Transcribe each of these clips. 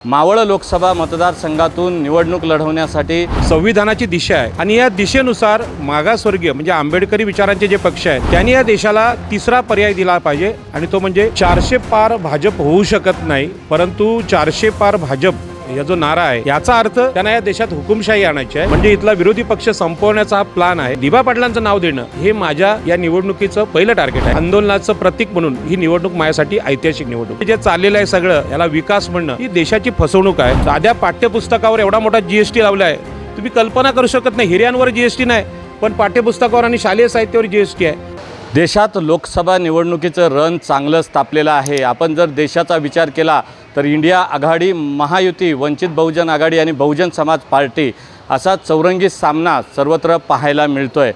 मावळ लोकसभा मतदारसंघातून निवडणूक लढवण्यासाठी संविधानाची दिशा आहे आणि या दिशेनुसार मागासवर्गीय म्हणजे आंबेडकरी विचारांचे जे पक्ष आहेत त्यांनी या देशाला तिसरा पर्याय दिला पाहिजे आणि तो म्हणजे 400 पार भाजप होऊ शकत नाही, परंतु 400 पार भाजप या जो नारा आहे याचा अर्थ त्यांना या देशात हुकुमशाही आणायची आहे, म्हणजे इथला विरोधी पक्ष संपवण्याचा हा प्लान आहे। दिबा पाटलांचं नाव देणं हे माझ्या या निवडणुकीचं पहिलं टार्गेट आहे। आंदोलनाचं प्रतीक म्हणून ही निवडणूक माझ्यासाठी ऐतिहासिक निवडणूक जे चाललेलं आहे सगळं याला विकास म्हणणं ही देशाची फसवणूक आहे। साध्या पाठ्यपुस्तकावर एवढा मोठा जीएसटी लावलाय, तुम्ही कल्पना करू शकत नाही। हिऱ्यांवर जीएसटी नाही, पण पाठ्यपुस्तकावर आणि शालेय साहित्यावर जीएसटी आहे। देशात लोकसभा निवडणुकीचं रण चांगलंच तापलेलं आहे। आपण जर देशाचा विचार केला तर इंडिया आघाडी, महायुती, वंचित बहुजन आघाडी आणि बहुजन समाज पार्टी असा चौरंगी सामना सर्वत्र पाहायला मिळतोय।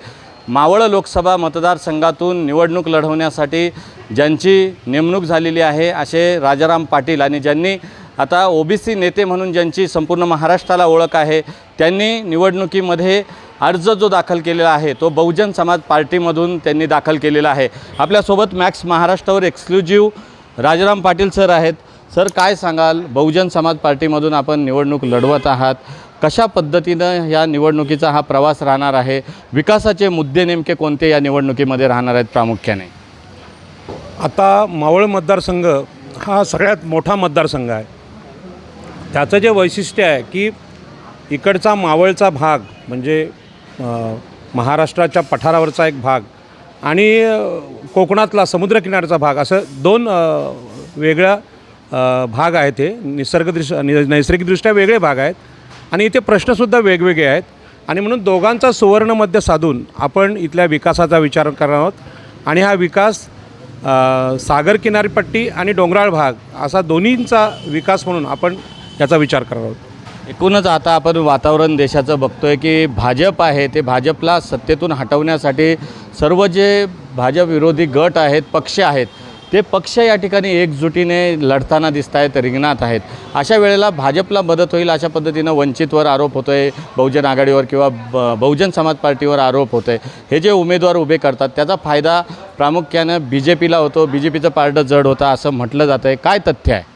मावळ लोकसभा मतदारसंघातून निवडणूक लढवण्यासाठी ज्यांची नेमणूक झालेली आहे असे राजाराम पाटील आणि ज्यांनी आता ओबीसी नेते म्हणून ज्यांची संपूर्ण महाराष्ट्राला ओळख आहे, त्यांनी निवडणुकीमध्ये अर्ज जो दाखल केलेला आहे तो बहुजन समाज पार्टीमधून त्यांनी दाखल केलेला आहे। आपल्यासोबत मॅक्स महाराष्ट्रावर एक्सक्लुझिव्ह राजाराम पाटील सर आहेत। सर, काय सांगाल, बहुजन समाज पार्टीमधून आपण निवडणूक लढवत आहात, कशा पद्धतीनं या निवडणुकीचा हा प्रवास राहणार आहे, विकासाचे मुद्दे नेमके कोणते या निवडणुकीमध्ये राहणार आहेत प्रामुख्याने? आता मावळ मतदारसंघ हा सगळ्यात मोठा मतदारसंघ आहे। त्याचं जे वैशिष्ट्य आहे की इकडचा मावळचा भाग म्हणजे महाराष्ट्राच्या पठारावरचा एक भाग आणि कोकणातला समुद्रकिनाऱ्याचा भाग असं दोन वेगळ्या भाग आहेत। हे नैसर्गिकदृष्ट्या वेगळे भाग आहेत आणि इथे प्रश्नसुद्धा वेगवेगळे आहेत आणि म्हणून दोघांचा सुवर्ण मध्य साधून आपण इथल्या विकासाचा विचार करणार आहोत। आणि हा विकास सागर किनारपट्टी आणि डोंगराळ भाग असा दोन्हींचा विकास म्हणून आपण याचा विचार करणार आहोत। एकूणच आता आपण वातावरण देशाचं बघतोय की भाजप आहे ते भाजपला सत्तेतून हटवण्यासाठी सर्व जे भाजप विरोधी गट आहेत, पक्ष आहेत, ते पक्ष या ठिकाणी एकजुटीने लढताना दिसत आहेत, रिंगणात आहेत। अशा वेळेला भाजपला मदत होईल अशा पद्धतीनं वंचितवर आरोप होतो आहे, बहुजन आघाडीवर किंवा बहुजन समाज पार्टीवर आरोप होतो आहे। हे जे उमेदवार उभे करतात त्याचा फायदा प्रामुख्यानं BJPला होतो, BJPचं पारडं जड होतं असं म्हटलं जातं आहे। काय तथ्य आहे?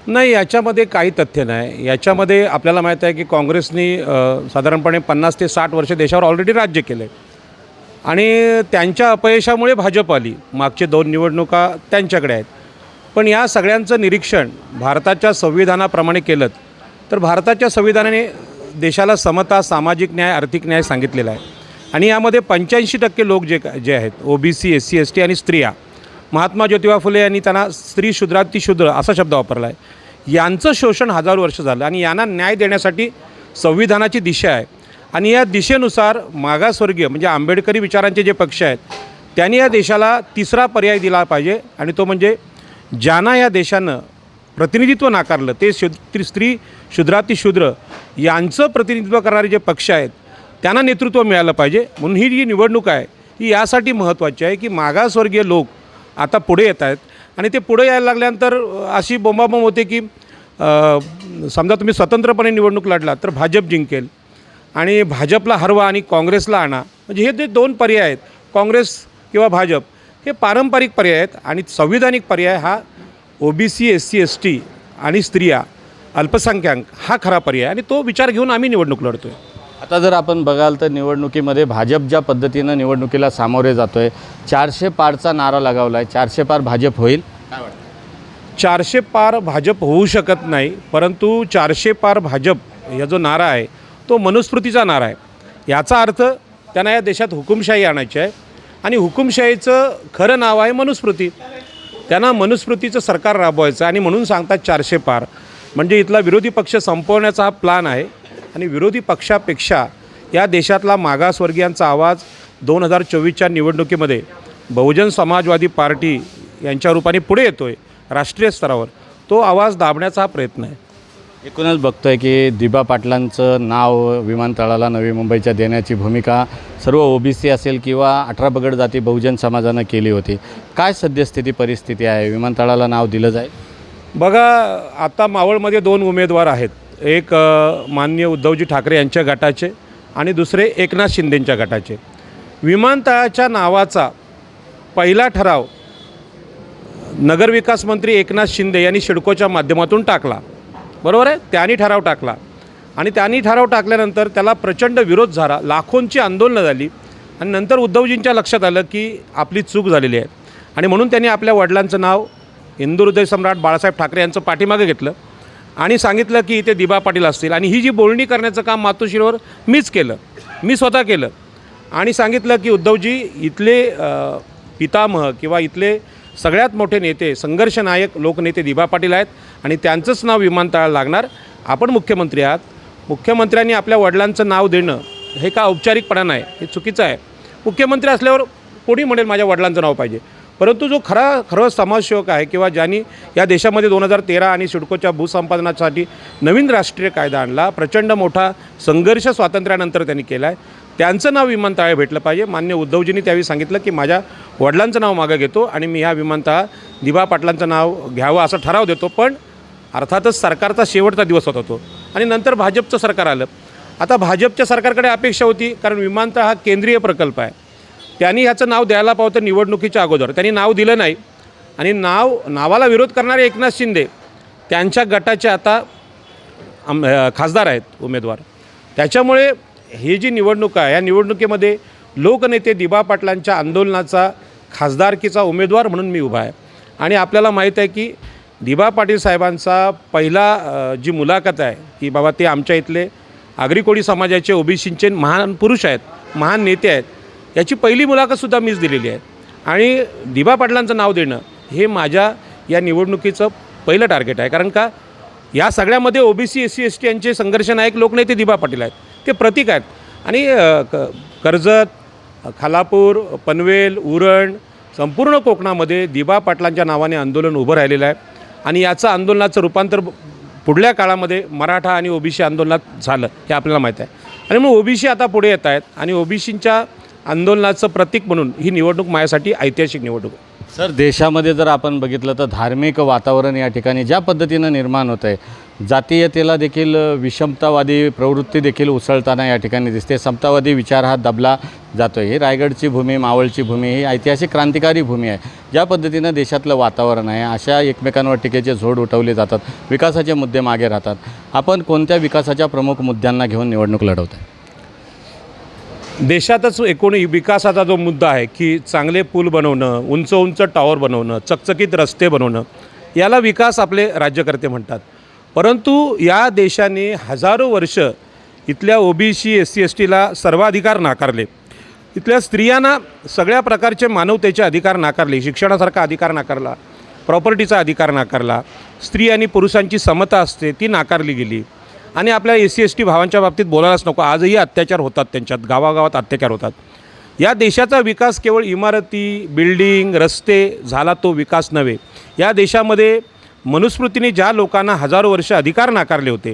नाही, याच्यामध्ये काही तथ्य नाही। याच्यामध्ये आपल्याला माहीत आहे की काँग्रेसनी साधारणपणे 50 ते 60 वर्ष देशावर ऑलरेडी राज्य केलं आहे आणि त्यांच्या अपयशामुळे भाजप आली। मागचे 2 निवडणुका त्यांच्याकडे आहेत। पण या सगळ्यांचं निरीक्षण भारताच्या संविधानाप्रमाणे केलं तर भारताच्या संविधानाने देशाला समता, सामाजिक न्याय, आर्थिक न्याय सांगितलेला आहे आणि यामध्ये 85% लोक जे आहेत OBC, SC, ST आणि स्त्रिया, महात्मा ज्योतिबा फुले यांनी त्यांना स्त्री शूद्रातिशूद्र असा शब्द वापरला आहे, यांचं शोषण हजारो वर्ष झालं आणि यांना न्याय देण्यासाठी संविधानाची दिशा आहे आणि या दिशेनुसार मागासवर्गीय म्हणजे आंबेडकरी विचारांचे जे पक्ष आहेत त्यांनी या देशाला तिसरा पर्याय दिला पाहिजे आणि तो म्हणजे ज्यांना या देशानं प्रतिनिधित्व नाकारलं ते स्त्री शूद्रातिशूद्र यांचं प्रतिनिधित्व करणारे जे पक्ष आहेत त्यांना नेतृत्व मिळालं पाहिजे। म्हणून ही जी निवडणूक आहे ही यासाठी महत्त्वाची आहे की मागासवर्गीय लोक आता पुढे येत आहेत आणि ते पुढे यायला लागल्यानंतर अशी बोंबाबोंब होते की समजा तुम्ही स्वतंत्रपणे निवडणूक लढला तर भाजप जिंकेल आणि भाजपला हरवा आणि काँग्रेसला आणा, म्हणजे हे जे 2 पर्याय आहेत काँग्रेस किंवा भाजप, हे पारंपरिक पर्याय आहेत आणि संविधानिक पर्याय हा OBC, SC, ST आणि स्त्रिया, अल्पसंख्याक हा खरा पर्याय आणि तो विचार घेऊन आम्ही निवडणूक लढतो आहे। आता जर आपण बघाल तर निवडणुकीमध्ये भाजप ज्या पद्धतीनं निवडणुकीला सामोरे जातो आहे, 400 पारचा नारा लगावला आहे, 400 पार भाजप होईल काय वाटतं? 400 पार भाजप होऊ शकत नाही, परंतु 400 पार भाजप या जो नारा आहे तो मनुस्मृतीचा नारा आहे। याचा अर्थ त्यांना या देशात हुकुमशाही आणायची आहे आणि हुकुमशाहीचं खरं नाव आहे मनुस्मृती। त्यांना मनुस्मृतीचं सरकार राबवायचं आणि म्हणून सांगतात 400 पार, म्हणजे इथला विरोधी पक्ष संपवण्याचा हा प्लान आहे आणि विरोधी पक्षापेक्षा या देशातला मागासवर्गीयांचा आवाज 2024च्या निवडणुकीमध्ये बहुजन समाजवादी पार्टी यांच्या रूपाने पुढे येतो आहे राष्ट्रीय स्तरावर, तो आवाज दाबण्याचा हा प्रयत्न आहे। एकूणच बघतोय की दिबा पाटलांचं नाव विमानतळाला नवी मुंबईच्या देण्याची भूमिका सर्व OBC असेल किंवा 18 पगड जाती बहुजन समाजानं केली होती। काय सद्यस्थिती परिस्थिती आहे, विमानतळाला नाव दिलं जाईल? बघा, आता मावळमध्ये 2 उमेदवार आहेत, एक माननीय उद्धवजी ठाकरे यांच्या गटाचे आणि दुसरे एकनाथ शिंदेंच्या गटाचे। विमानतळाच्या नावाचा पहिला ठराव नगरविकास मंत्री एकनाथ शिंदे यांनी सिडकोच्या माध्यमातून टाकला बरोबर आहे. त्यांनी ठराव टाकला आणि त्यांनी ठराव टाकल्यानंतर त्याला प्रचंड विरोध झाला, लाखोंची आंदोलनं झाली आणि नंतर उद्धवजींच्या लक्षात आलं की आपली चूक झालेली आहे आणि म्हणून त्यांनी आपल्या वडिलांचं नाव हिंदू हृदय सम्राट बाळासाहेब ठाकरे यांचं पाठीमागे घेतलं आणि सांगितलं की इथे दिबा पाटील असतील आणि ही जी बोलणी करण्याचं काम मातोश्रीवर मीच केलं, मी स्वतः केलं आणि सांगितलं की उद्धवजी इथले पितामह किंवा इथले सगळ्यात मोठे नेते, संघर्षनायक लोकनेते दिबा पाटील आहेत आणि त्यांचंच नाव विमानतळाला लागणार. आपण मुख्यमंत्री आहात, मुख्यमंत्र्यांनी आपल्या वडिलांचं नाव देणं हे का औपचारिकपणा आहे, हे चुकीचं आहे. मुख्यमंत्री असल्यावर कोणी म्हणेल माझ्या वडिलांचं नाव पाहिजे, परंतु जो खरं समाजसेवक आहे किंवा ज्यांनी या देशामध्ये 2013 आणि सिडकोच्या भूसंपादनासाठी नवीन राष्ट्रीय कायदा आणला, प्रचंड मोठा संघर्ष स्वातंत्र्यानंतर त्यांनी केला आहे, त्यांचं नाव विमानतळ भेटलं पाहिजे. मान्य उद्धवजींनी त्यावेळी सांगितलं की माझ्या वडिलांचं नाव मागं घेतो आणि मी ह्या विमानतळात दिबा पाटलांचं नाव घ्यावं असा ठराव देतो. पण अर्थातच सरकारचा शेवटचा दिवस होता तो आणि नंतर भाजपचं सरकार आलं. आता भाजपच्या सरकारकडे अपेक्षा होती, कारण विमानतळ हा केंद्रीय प्रकल्प आहे, त्यांनी ह्याचं नाव द्यायला पावतं निवडणुकीच्या अगोदर. त्यांनी नाव दिलं नाही आणि नावाला विरोध करणारे एकनाथ शिंदे त्यांच्या गटाचे आता खासदार आहेत उमेदवार. त्याच्यामुळे ही जी निवडणूक आहे, या निवडणुकीमध्ये लोकनेते दिबा पाटलांच्या आंदोलनाचा खासदारकीचा उमेदवार म्हणून मी उभा आहे आणि आपल्याला माहीत आहे की दिबा पाटील साहेबांचा पहिला जी मुलाखत आहे की बाबा ते आमच्या इथले आगरी कोळी समाजाचे ओबीसींचे महान पुरुष आहेत, महान नेते आहेत, याची पहिली मुलाखतसुद्धा मीच दिलेली आहे आणि दिबा पाटलांचं नाव देणं हे माझ्या या निवडणुकीचं पहिलं टार्गेट आहे. कारण का या सगळ्यामध्ये ओबीसी SC ST यांचे संघर्षनायक लोकनेते दिबा पाटील आहेत, ते प्रतीक आहेत आणि कर्जत, खालापूर, पनवेल, उरण, संपूर्ण कोकणामध्ये दिबा पाटलांच्या नावाने आंदोलन उभं राहिलेलं आहे आणि याचं आंदोलनाचं रूपांतर पुढल्या काळामध्ये मराठा आणि ओबीसी आंदोलनात झालं हे आपल्याला माहीत आहे. आणि मग ओबीसी आता पुढे येत आहेत आणि ओबीसींच्या आंदोलनाचं प्रतीक म्हणून ही निवडणूक माझ्यासाठी ऐतिहासिक निवडणूक आहे. सर, देशामध्ये जर आपण बघितलं तर धार्मिक वातावरण या ठिकाणी ज्या पद्धतीनं निर्माण होतं आहे, जातीयतेला देखील विषमतावादी प्रवृत्ती देखील उसळताना या ठिकाणी दिसते. समतावादी विचार हा दबला जातो आहे. ही रायगडची भूमी, मावळची भूमी ही ऐतिहासिक क्रांतिकारी भूमी आहे. ज्या पद्धतीनं देशातलं वातावरण आहे, अशा एकमेकांवर टीकेचे झोड उठवले जातात, विकासाचे मुद्दे मागे राहतात. आपण कोणत्या विकासाच्या प्रमुख मुद्द्यांना घेऊन निवडणूक लढवत आहे? देशातच एकूण विकासाचा जो मुद्दा आहे की चांगले पूल बनवणं, उंच उंच टॉवर बनवणं, चकचकीत रस्ते बनवणं, याला विकास आपले राज्यकर्ते म्हणतात. परंतु या देशाने हजारो वर्ष इथल्या ओबीसी SC STला सर्वाधिकार नाकारले, इथल्या स्त्रियांना सगळ्या प्रकारचे मानवतेचे अधिकार नाकारले, शिक्षणासारखा अधिकार नाकारला, प्रॉपर्टीचा अधिकार नाकारला, स्त्री आणि पुरुषांची समता असते ती नाकारली गेली आणि आपल्या SC ST भावांच्या बाबतीत बोलायलाच नको, आजही अत्याचार होतात, त्यांच्यात गावागावात अत्याचार होतात. या देशाचा विकास केवळ इमारती, बिल्डिंग, रस्ते झाला तो विकास नव्हे. या देशामध्ये मनुस्मृतीने ज्या लोकांना हजारो वर्ष अधिकार नाकारले होते,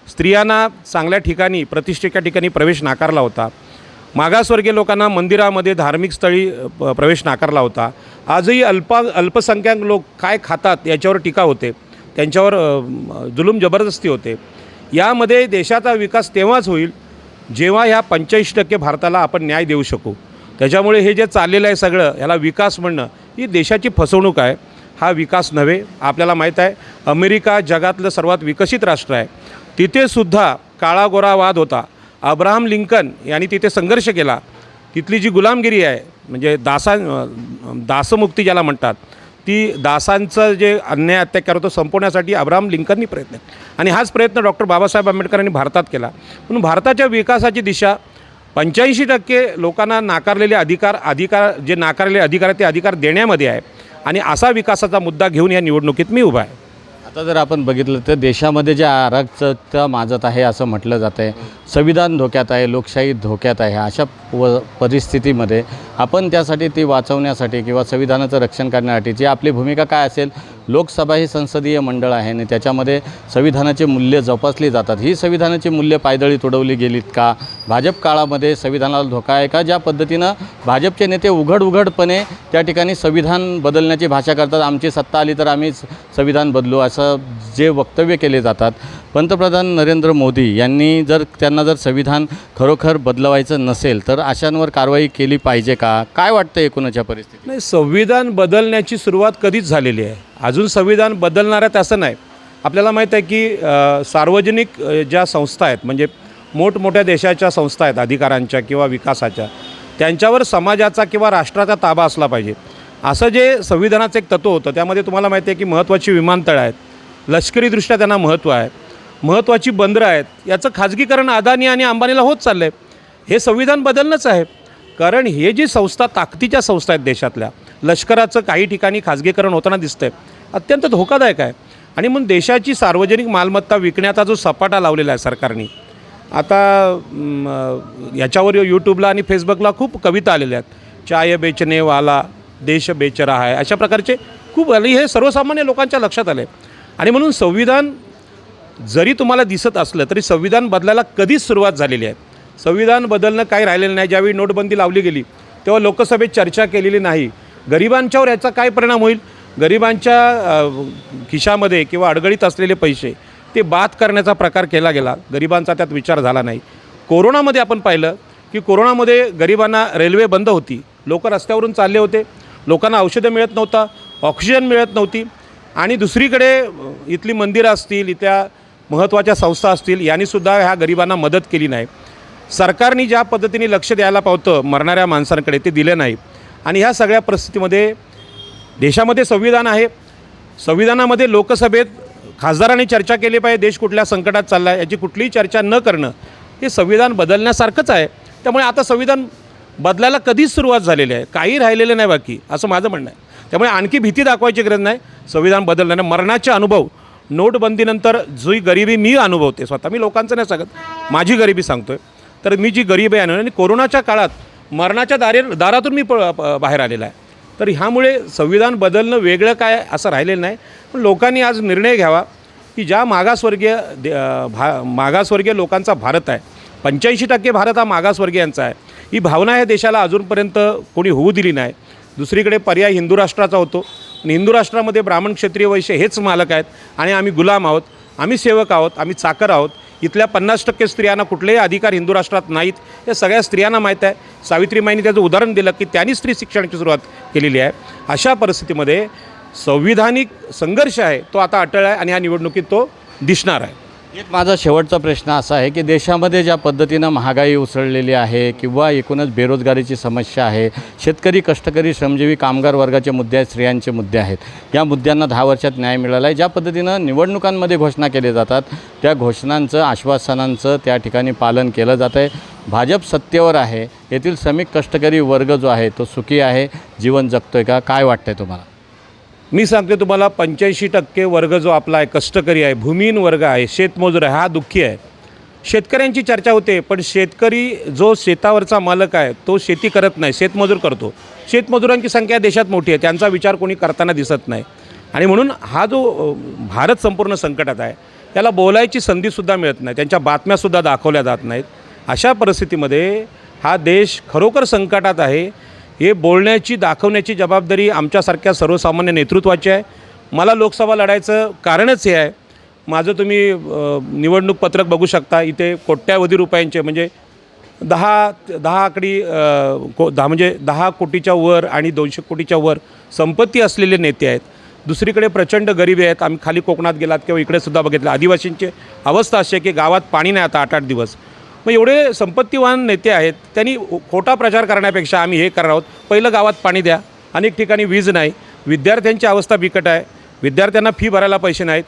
स्त्रियांना चांगल्या ठिकाणी, प्रतिष्ठेच्या ठिकाणी प्रवेश नाकारला होता, मागासवर्गीय लोकांना मंदिरामध्ये, धार्मिक स्थळी प्रवेश नाकारला होता, आजही अल्पसंख्याक लोक काय खातात याच्यावर टीका होते, त्यांच्यावर जुलूम जबरदस्ती होते. यामध्ये देशाचा विकास तेव्हाच होईल जेव्हा ह्या 85% भारताला आपण न्याय देऊ शकू. त्याच्यामुळे हे जे चाललेलं आहे सगळं, ह्याला विकास म्हणणं ही देशाची फसवणूक आहे, हा विकास नव्हे. आपल्याला माहीत आहे अमेरिका जगातलं सर्वात विकसित राष्ट्र आहे, तिथेसुद्धा काळागोरा वाद होता. अब्राहम लिंकन यांनी तिथे संघर्ष केला. तिथली जी गुलामगिरी आहे म्हणजे दासमुक्ती ज्याला म्हणतात, ती दासांचं जे अन्याय अत्याचार होतं संपवण्यासाठी अब्राहम लिंकननी प्रयत्न आणि हाच प्रयत्न डॉक्टर बाबासाहेब आंबेडकरांनी भारतात केला. म्हणून भारताच्या विकासाची दिशा 85% लोकांना नाकारलेले अधिकार जे नाकारलेले अधिकार ते अधिकार देण्यामध्ये आहे आणि असा विकासाचा मुद्दा घेऊन या निवडणुकीत मी उभा आहे. आता जर आपण बघितलं तर देशामध्ये जे अराजकता माजत आहे असं म्हटलं जातं आहे, संविधान धोक्यात आहे, लोकशाही धोक्यात आहे, अशा परिस्थितीमध्ये आपण त्यासाठी ती वाचवण्यासाठी किंवा संविधानाचं रक्षण करण्यासाठीची आपली भूमिका काय असेल? लोकसभा ही संसदीय मंडळ आहे आणि त्याच्यामध्ये संविधानाचे मूल्य जोपासली जातात. ही संविधानाची मूल्य पायदळी तुडवली गेलीत का? भाजप काळामध्ये संविधानाला धोका आहे का? ज्या पद्धतीनं भाजपचे नेते उघडपणे त्या ठिकाणी संविधान बदलण्याची भाषा करतात, आमची सत्ता आली तर आम्ही संविधान बदलू, असं जे वक्तव्य केले जातात. पंतप्रधान नरेंद्र मोदी यांनी त्यांना जर संविधान खरोखर बदलवायचं नसेल तर अशांवर कारवाई केली पाहिजे का? काय वाटतं एकूणच्या परिस्थितीत? नाही, संविधान बदलण्याची सुरुवात कधीच झालेली आहे, अजून संविधान बदलणार आहेत असं नाही. आपल्याला माहीत आहे की सार्वजनिक ज्या संस्था आहेत म्हणजे मोठमोठ्या देशाच्या संस्था आहेत अधिकारांच्या किंवा विकासाच्या, त्यांच्यावर समाजाचा किंवा राष्ट्राचा ताबा असला पाहिजे. असं जे संविधानाचं एक तत्त्व होतं त्यामध्ये तुम्हाला माहिती आहे की महत्त्वाची विमानतळं आहेत, लष्करीदृष्ट्या त्यांना महत्त्व आहे, महत्त्वाची बंदरं आहेत. याचं खाजगीकरण अदानी आणि अंबानीला होत चाललं आहे. हे संविधान बदलणंच आहे. कारण हे जी संस्था ताकदीच्या संस्था आहेत देशातल्या, लष्कराचं काही ठिकाणी खाजगीकरण होताना दिसतं आहे, अत्यंत धोकादायक आहे. आणि म्हणून देशाची सार्वजनिक मालमत्ता विकण्याचा जो सपाटा लावलेला आहे सरकारने, आता याच्यावर यूट्यूबला आणि फेसबुकला खूप कविता आलेल्या आहेत, चाय बेचने वाला देश बेच रहा है, अशा प्रकारचे खूप आणि हे सर्वसामान्य लोकांच्या लक्षात आले. आणि म्हणून संविधान जरी तुम्हाला दिसत असलं तरी संविधान बदलायला कधीच सुरुवात झालेली आहे. संविधान बदलणं काही राहिलेलं नाही. ज्यावेळी नोटबंदी लावली गेली तेव्हा लोकसभेत चर्चा केलेली नाही. गरिबांच्यावर याचा काय परिणाम होईल, गरिबांच्या खिशामध्ये किंवा अडगळीत असलेले पैसे ते बाद करण्याचा प्रकार केला गेला. गरिबांचा त्यात विचार झाला नाही. कोरोनामध्ये आपण पाहिलं की कोरोनामध्ये गरिबांना रेल्वे बंद होती, लोक रस्त्यावरून चालले होते, लोकांना औषधं मिळत नव्हता, ऑक्सिजन मिळत नव्हती. आणि दुसरीकडे इथली मंदिरं असतील, इथल्या महत्त्वाच्या संस्था असतील, यांनीसुद्धा ह्या गरिबांना मदत केली नाही. सरकारने ज्या पद्धतीने लक्ष द्यायला पावतं मरणाऱ्या माणसांकडे ते दिलं नाही. आणि ह्या सगळ्या परिस्थितीमध्ये देशामध्ये संविधान आहे, संविधानामध्ये लोकसभेत खासदारांनी चर्चा केली पाहिजे देश कुठल्या संकटात चालला आहे याची कुठलीही चर्चा न करणं हे संविधान बदलण्यासारखंच आहे. त्यामुळे आता संविधान बदलायला कधीच सुरुवात झालेली आहे, काही राहिलेलं नाही बाकी, असं माझं म्हणणं आहे. त्यामुळे आणखी भीती दाखवायची गरज नाही. संविधान बदलण्यानं मरणाचे अनुभव, नोटबंदीनंतर जी गरिबी मी अनुभवते स्वतः, मी लोकांचं नाही सांगत, माझी गरिबी सांगतो आहे, तर मी जी गरिबी आहे आणि कोरोनाच्या काळात मरणाच्या दारातून मी बाहेर आलेला आहे. तर ह्यामुळे संविधान बदलणं वेगळं काय असं राहिलेलं नाही. पण लोकांनी आज निर्णय घ्यावा की ज्या मागासवर्गीय लोकांचा भारत आहे, 85% भारत हा मागासवर्गीयांचा आहे, ही भावना या देशाला अजूनपर्यंत कोणी होऊ दिली नाही. दुसरीकडे पर्याय हिंदू राष्ट्राचा होतो आणि हिंदू राष्ट्रामध्ये ब्राह्मण क्षत्रिय वैश्य हेच मालक आहेत आणि आम्ही गुलाम आहोत, आम्ही सेवक आहोत, आम्ही चाकर आहोत. इथल्या 50% स्त्रियांना कुठलेही अधिकार हिंदू राष्ट्रात नाहीत, या सगळ्या स्त्रियांना माहीत आहे. सावित्रीमाईंनी त्याचं उदाहरण दिलं की त्यांनी स्त्री शिक्षणाची सुरुवात केलेली आहे. अशा परिस्थितीमध्ये संविधानिक संघर्ष आहे तो आता अटळ आहे आणि ह्या निवडणुकीत तो दिसणार आहे. एक माझा शेवटचा प्रश्न असा आहे की देशामध्ये ज्या पद्धतीनं महागाई उसळलेली आहे किंवा एकूणच बेरोजगारीची समस्या आहे, शेतकरी, कष्टकरी, श्रमजीवी, कामगार वर्गाचे मुद्दे आहेत, स्त्रियांचे मुद्दे आहेत, या मुद्द्यांना 10 वर्षात न्याय मिळाला आहे. ज्या पद्धतीनं निवडणुकांमध्ये घोषणा केल्या जातात त्या घोषणांचं, आश्वासनांचं त्या ठिकाणी पालन केलं जातं आहे. भाजप सत्तेवर आहे, येथील श्रमिक कष्टकरी वर्ग जो आहे तो सुखी आहे, जीवन जगतो आहे का, काय वाटतं आहे तुम्हाला? मी सांगते तुम्हाला 85% वर्ग जो आपला आहे, कष्टकरी आहे, भूमिहीन वर्ग आहे, शेतमजूर आहे, हा दुःखी आहे. शेतकऱ्यांची चर्चा होते पण शेतकरी जो शेतावरचा मालक आहे तो शेती करत नाही, शेतमजूर करतो. शेतमजुरांची संख्या देशात मोठी आहे, त्यांचा विचार कोणी करताना दिसत नाही. आणि म्हणून हा जो भारत संपूर्ण संकटात आहे त्याला बोलायची संधीसुद्धा मिळत नाही, त्यांच्या बातम्यासुद्धा दाखवल्या जात नाहीत. अशा परिस्थितीमध्ये हा देश खरोखर संकटात आहे हे बोलण्याची, दाखवण्याची जबाबदारी आमच्यासारख्या सर्वसामान्य नेतृत्वाची आहे. मला लोकसभा लढायचं कारणच हे आहे. माझं तुम्ही निवडणूक पत्रक बघू शकता. इथे कोट्यावधी रुपयांचे म्हणजे 10 कोटीच्या वर आणि 200 कोटीच्या वर संपत्ती असलेले नेते आहेत. दुसरीकडे प्रचंड गरिबी आहेत. आम्ही खाली कोकणात गेलात किंवा इकडेसुद्धा बघितलं, आदिवासींची अवस्था अशी आहे की गावात पाणी नाही आता 8-8 दिवस. मग एवढे संपत्तीवान नेते आहेत, त्यांनी खोटा प्रचार करण्यापेक्षा आम्ही हे करणार आहोत, पहिलं गावात पाणी द्या. अनेक ठिकाणी वीज नाही, विद्यार्थ्यांची अवस्था बिकट आहे, विद्यार्थ्यांना फी भरायला पैसे नाहीत.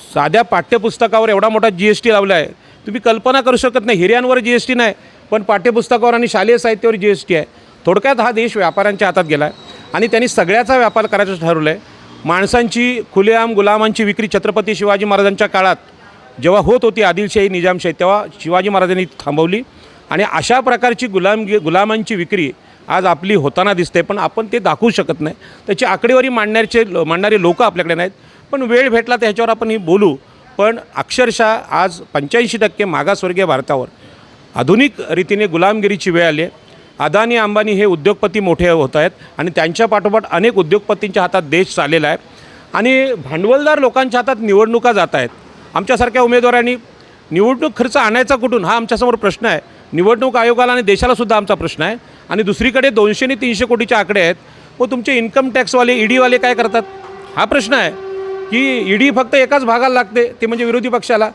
साध्या पाठ्यपुस्तकावर एवढा मोठा GST लावला आहे, तुम्ही कल्पना करू शकत नाही. हिऱ्यांवर GST नाही पण पाठ्यपुस्तकावर आणि शालेय साहित्यावर GST आहे. थोडक्यात हा देश व्यापाऱ्यांच्या हातात गेला आहे आणि त्यांनी सगळ्याचा व्यापार करायचं ठरवलं आहे. माणसांची खुलेआम गुलामांची विक्री छत्रपती शिवाजी महाराजांच्या काळात जेव्हा होत होती, आदिलशाही, निजामशाही, तेव्हा शिवाजी महाराजांनी थांबवली आणि अशा प्रकारची गुलामांची विक्री आज आपली होताना दिसते. पण आपण ते दाखवू शकत नाही, त्याची आकडेवारी मांडणारे लोक आपल्याकडे नाहीत. पण वेळ भेटला तर ह्याच्यावर आपण बोलू. पण अक्षरशः आज 85% मागासवर्गीय भारतावर आधुनिक रीतीने गुलामगिरीची वेळ आली आहे. अदानी, अंबानी हे उद्योगपती मोठे होत आहेत आणि त्यांच्या पाठोपाठ अनेक उद्योगपतींच्या हातात देश चाललेला आहे आणि भांडवलदार लोकांच्या हातात निवडणुका जात आहेत. आमच्यासारख्या उमेदवारांनी निवडणूक खर्च आणायचा कुठून, हा आमच्यासमोर प्रश्न आहे. निवडणूक आयोगाला आणि देशालासुद्धा आमचा प्रश्न आहे. आणि दुसरीकडे 200 आणि 300 कोटीचे आकडे आहेत. मग तुमचे इन्कम टॅक्सवाले, ED वाले काय करतात, हा प्रश्न आहे. की ईडी फक्त एकाच भागाला लागते, ते म्हणजे विरोधी पक्षाला.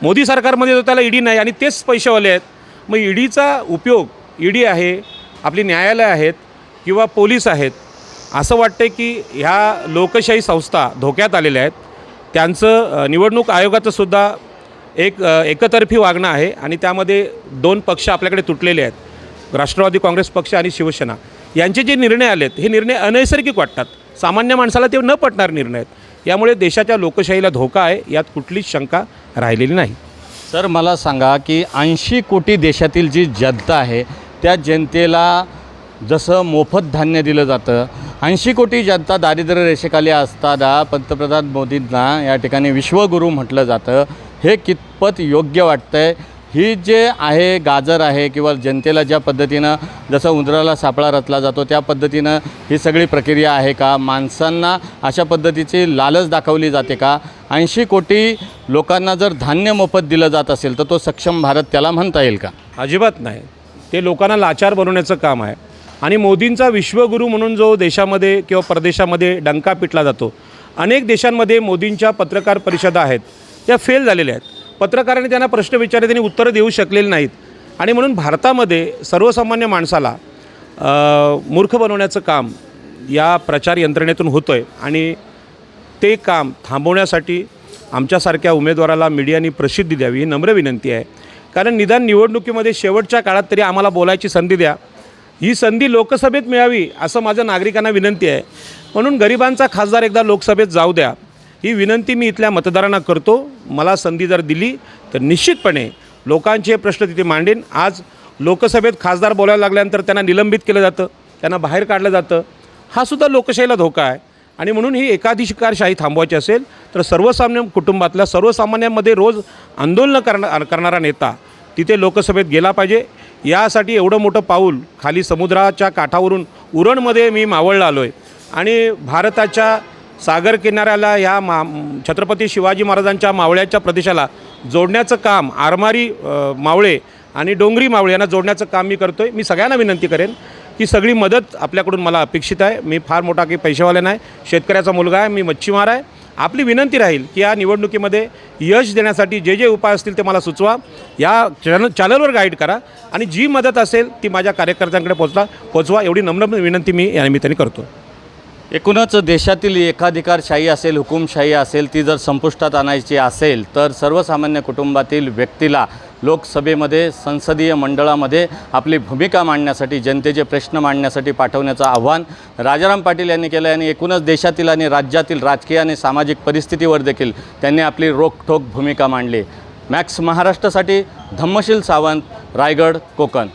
मोदी सरकारमध्ये जो त्याला ईडी नाही आणि तेच पैसेवाले आहेत. मग ईडीचा उपयोग, ईडी आहे, आपली न्यायालय आहेत किंवा पोलीस आहेत, असं वाटतं की ह्या लोकशाही संस्था धोक्यात आलेल्या आहेत. त्यांचं निवडणूक आयोगाचंसुद्धा एकतर्फी वागणं आहे आणि त्यामध्ये 2 पक्ष आपल्याकडे तुटलेले आहेत, राष्ट्रवादी काँग्रेस पक्ष आणि शिवसेना. यांचे जे निर्णय आलेत हे निर्णय अनैसर्गिक वाटतात. सामान्य माणसाला ते न पटणार निर्णय आहेत. यामुळे देशाच्या लोकशाहीला धोका आहे, यात कुठलीच शंका राहिलेली नाही. सर मला सांगा की 80 कोटी देशातील जी जनता आहे त्या जनतेला जसं मोफत धान्य दिलं जातं, 80 कोटी जनता दारिद्र्य रेषेखाली असताना पंतप्रधान मोदींना या ठिकाणी विश्वगुरू म्हटलं जातं, हे कितपत योग्य वाटतं आहे? ही जे आहे गाजर आहे किंवा जनतेला ज्या पद्धतीनं जसं उंदराला सापळा रचला जातो त्या पद्धतीनं ही सगळी प्रक्रिया आहे का? माणसांना अशा पद्धतीची लालच दाखवली जाते का? 80 कोटी लोकांना जर धान्य मोफत दिलं जात असेल तर तो सक्षम भारत त्याला म्हणता येईल का? अजिबात नाही. ते लोकांना लाचार बनवण्याचं काम आहे. आणि मोदींचा विश्वगुरू म्हणून जो देशामध्ये किंवा परदेशामध्ये डंका पिटला जातो, अनेक देशांमध्ये मोदींच्या पत्रकार परिषदा आहेत त्या फेल झालेल्या आहेत. पत्रकारांनी त्यांना प्रश्न विचारले, त्यांनी उत्तरं देऊ शकलेली नाहीत. आणि म्हणून भारतामध्ये सर्वसामान्य माणसाला मूर्ख बनवण्याचं काम या प्रचार यंत्रणेतून होतं आहे. आणि ते काम थांबवण्यासाठी आमच्यासारख्या उमेदवाराला मीडियानी प्रसिद्धी द्यावी ही नम्र विनंती आहे. कारण निदान निवडणुकीमध्ये शेवटच्या काळात तरी आम्हाला बोलायची संधी द्या. ही संधी लोकसभेत मिळावी असं माझं नागरिकांना विनंती आहे. म्हणून गरिबांचा खासदार एकदा लोकसभेत जाऊ द्या, ही विनंती मी इथल्या मतदारांना करतो. मला संधी जर दिली तर निश्चितपणे लोकांचे प्रश्न तिथे मांडेन. आज लोकसभेत खासदार बोलायला लागल्यानंतर त्यांना निलंबित केलं जातं, त्यांना बाहेर काढलं जातं. हा सुद्धा लोकशाहीला धोका आहे. आणि म्हणून ही एकाधिकारशाही थांबवायची असेल तर सर्वसामान्य कुटुंबातल्या सर्वसामान्यांमध्ये रोज आंदोलनं करणारा नेता तिथे लोकसभेत गेला पाहिजे. यासाठी एवढं मोठं पाऊल खाली समुद्राच्या काठावरून उरणमध्ये मी मावळला आलो आहे. आणि भारताच्या सागर किनाऱ्याला ह्या छत्रपती शिवाजी महाराजांच्या मावळ्याच्या प्रदेशाला जोडण्याचं काम, आरमारी मावळे आणि डोंगरी मावळे यांना जोडण्याचं काम मी करतो आहे. मी सगळ्यांना विनंती करेन की सगळी मदत आपल्याकडून मला अपेक्षित आहे. मी फार मोठा काही पैशावाला नाही, शेतकऱ्याचा मुलगा आहे, मी मच्छीमार आहे. आपली विनंती राहील की या निवडणुकीमध्ये यश देण्यासाठी जे जे उपाय असतील ते मला सुचवा. या चॅनलवर गाईड करा आणि जी मदत असेल ती माझ्या कार्यकर्त्यांकडे पोचवा एवढी नम्र विनंती मी या निमित्ताने करतो. एकूणच देशातील एकाधिकारशाही असेल, हुकुमशाही असेल, ती जर संपुष्टात आणायची असेल तर सर्वसामान्य कुटुंबातील व्यक्तीला लोकसभेमध्ये, संसदीय मंडळामध्ये आपली भूमिका मांडण्यासाठी, जनतेचे प्रश्न मांडण्यासाठी पाठवण्याचं आव्हान राजाराम पाटील यांनी केलं आहे. आणि एकूणच देशातील आणि राज्यातील राजकीय आणि सामाजिक परिस्थितीवर देखील त्यांनी आपली रोखठोक भूमिका मांडली. मॅक्स महाराष्ट्रासाठी धम्मशील सावंत, रायगड, कोकण.